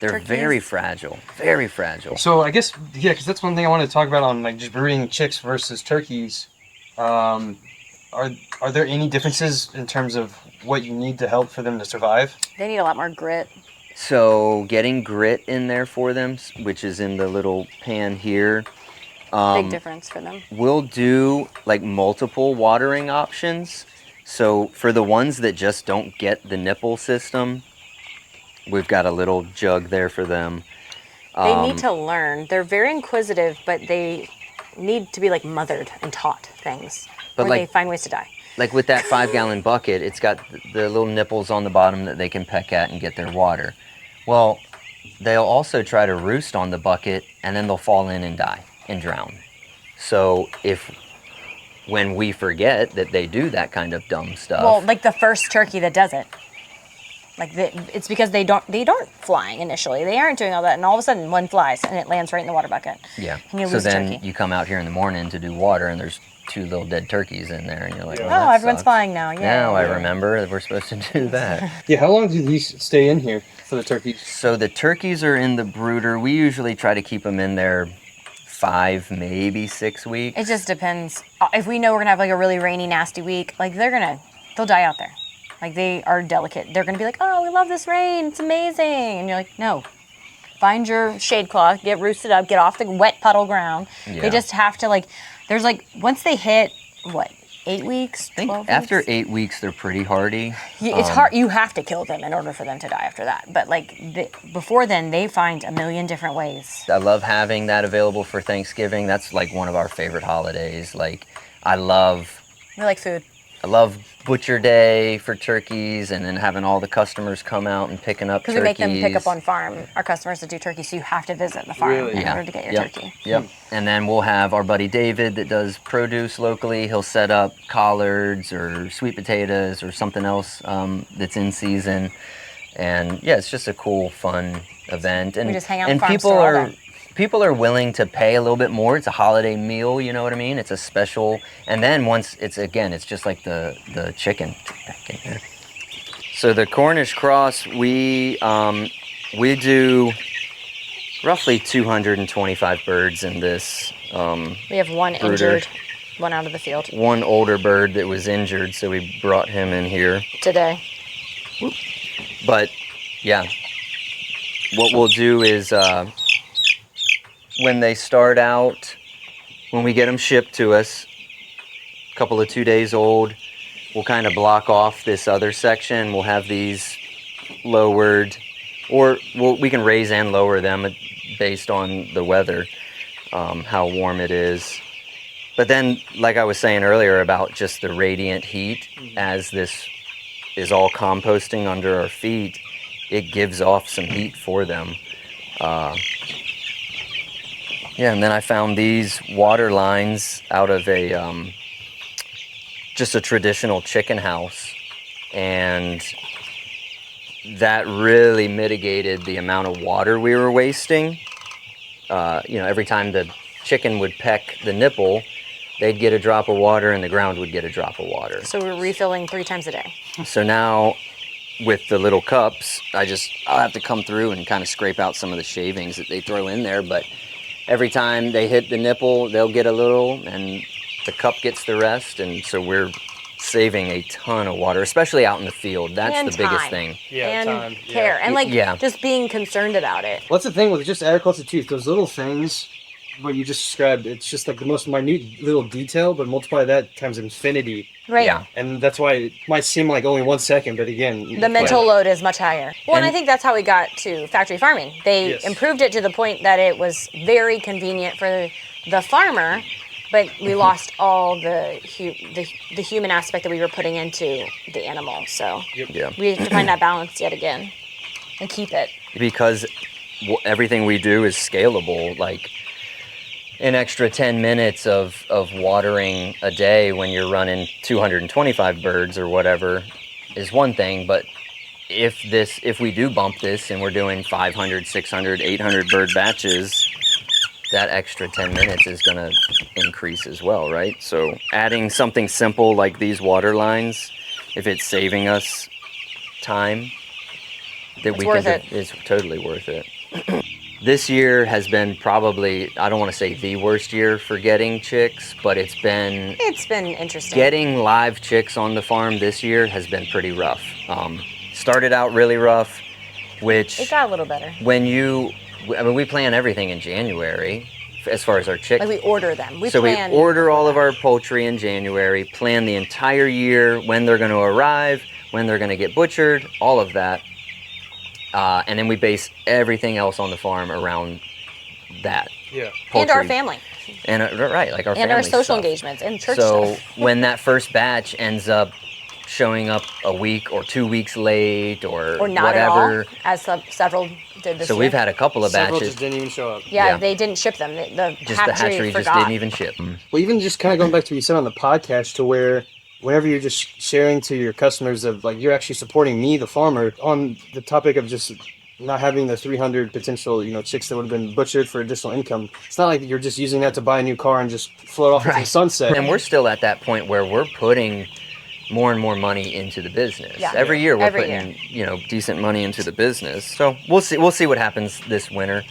They're turkeys. very fragile, very fragile. So I guess, yeah, because that's one thing I want to talk about on like just brooding chicks versus turkeys. Are there any differences in terms of what you need to help for them to survive? They need a lot more grit. So getting grit in there for them, which is in the little pan here, Big difference for them. we'll do like multiple watering options. So for the ones that just don't get the nipple system, we've got a little jug there for them. They need to learn. They're very inquisitive, but they need to be like mothered and taught things. But or like- they find ways to die. Like with that 5-gallon bucket, it's got the little nipples on the bottom that they can peck at and get their water. Well, they'll also try to roost on the bucket and then they'll fall in and die and drown. So when we forget that they do that kind of dumb stuff. Well, like the first turkey that does it. Like it's because they aren't flying initially. They aren't doing all that, and all of a sudden one flies and it lands right in the water bucket. Yeah. And you So lose then turkey. you come out here in the morning to do water and there's 2 little dead turkeys in there and you're like, Yeah. well, Oh, that everyone's sucks. flying now. Yeah. Now I remember that we're supposed to do that. Yeah, how long do these stay in here for the turkeys? So the turkeys are in the brooder. We usually try to keep them in there 5, maybe 6 weeks. It just depends. If we know we're gonna have like a really rainy, nasty week, like they'll die out there. Like they are delicate. They're gonna be like, oh, we love this rain. It's amazing. And you're like, no. Find your shade cloth, get roosted up, get off the wet puddle ground. Yeah. They just have to there's once they hit, 8 weeks, I think 12 after weeks? 8 weeks, they're pretty hardy. It's hard. You have to kill them in order for them to die after that. But before then, they find a million different ways. I love having that available for Thanksgiving. That's like one of our favorite holidays. Like I love We like food. Butcher Day for turkeys and then having all the customers come out and picking up Because turkeys. we make them pick up on farm, our customers that do turkey, so you have to visit the farm Really? in order to get your Yep. turkey. Yep. And then we'll have our buddy David that does produce locally. He'll set up collards or sweet potatoes or something else that's in season. And yeah, it's just a cool, fun event. And We just hang out in and the farm people store all are day. people are willing to pay a little bit more. It's a holiday meal, you know what I mean? It's a special. And then once it's just like the chicken. Back in here. So the Cornish Cross, we do roughly 225 birds in this. We have one Brooder. injured, one out of the field One older bird that was injured, so we brought him in here. today. But yeah, what we'll do is when they start out, when we get them shipped to us, a couple of 2 days old, we'll kind of block off this other section. We'll have these lowered, or we can raise and lower them based on the weather, how warm it is. But then, like I was saying earlier about just the radiant heat, as this is all composting under our feet, it gives off some heat for them. Yeah, and then I found these water lines out of just a traditional chicken house, and that really mitigated the amount of water we were wasting. Every time the chicken would peck the nipple, they'd get a drop of water and the ground would get a drop of water. So we're refilling 3 times a day. So now with the little cups, I'll have to come through and kind of scrape out some of the shavings that they throw in there, but every time they hit the nipple, they'll get a little and the cup gets the rest, and so we're saving a ton of water, especially out in the field. That's And the biggest time. thing. Yeah, and time, yeah. care. And Yeah. just being concerned about it. What's the thing with just agriculture too? Those little things, what you just described, it's just like the most minute little detail, but multiply that times infinity. Right. Yeah. And that's why it might seem like only 1 second, but again, The mental load is much higher. Well, and I And- think that's how we got to factory farming. They Yes. improved it to the point that it was very convenient for the farmer, but we lost all the human aspect that we were putting into the animal. So Yeah. we have to find that balance yet again and keep it. Because everything we do is scalable. Like an extra 10 minutes of watering a day when you're running 225 birds or whatever is one thing, but if we do bump this and we're doing 500, 600, 800 bird batches, that extra 10 minutes is going to increase as well, right? So adding something simple like these water lines, if it's saving us time, that we worth can. it. It's totally worth it. This year has been probably, I don't want to say the worst year for getting chicks, but it's been interesting. getting live chicks on the farm this year has been pretty rough. Started out really rough, which It got a little better. we plan everything in January as far as our chicks. Like we order them. We order all of our poultry in January, plan the entire year, when they're going to arrive, when they're going to get butchered, all of that. And then we base everything else on the farm around that. Yeah. And our family. And right, like our family And our social stuff. engagements and church So stuff. when that first batch ends up showing up a week or 2 weeks late or not whatever. at all, as several did this So year. we've had a couple of Several batches. just didn't even show up. Yeah, yeah. they didn't ship them. The The hatchery forgot. just didn't even ship. Well, even just kind of going back to what you said on the podcast, to where whenever you're just sharing to your customers of like you're actually supporting me, the farmer, on the topic of just not having the 300 potential chicks that would have been butchered for additional income. It's not like you're just using that to buy a new car and just float off into the sunset. And we're still at that point where we're putting more and more money into the business. Yeah. Every year we're Every putting decent money into the business. So we'll see what happens this winter.